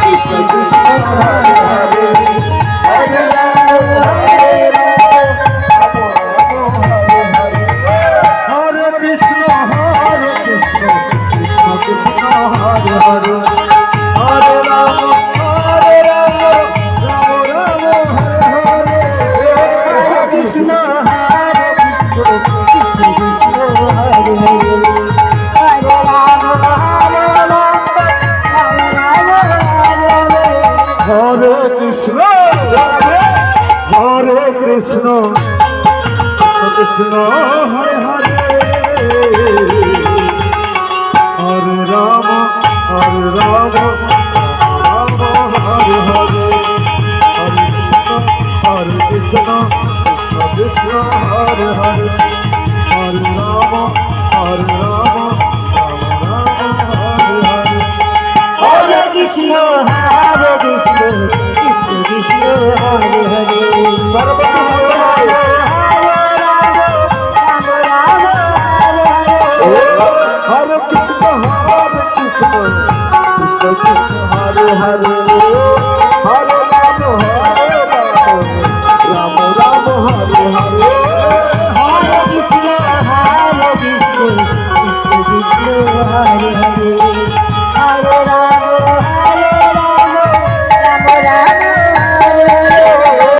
Krishna Krishna Hare Hare Hare Ram Hare Ram Hare Krishna Krishna Krishna Hare Hare Hare Ram Ram Ram Hare Hare Krishna Krishna Krishna Hare Hare Hare Krishna Krishna Hare Hare Hare Ram Ram Hare Hare Hare Krishna Krishna Hare Hare Hare Ram Hare Krishna Krishna Krishna Hare Hare Hare Krishna Krishna Krishna Hare Hare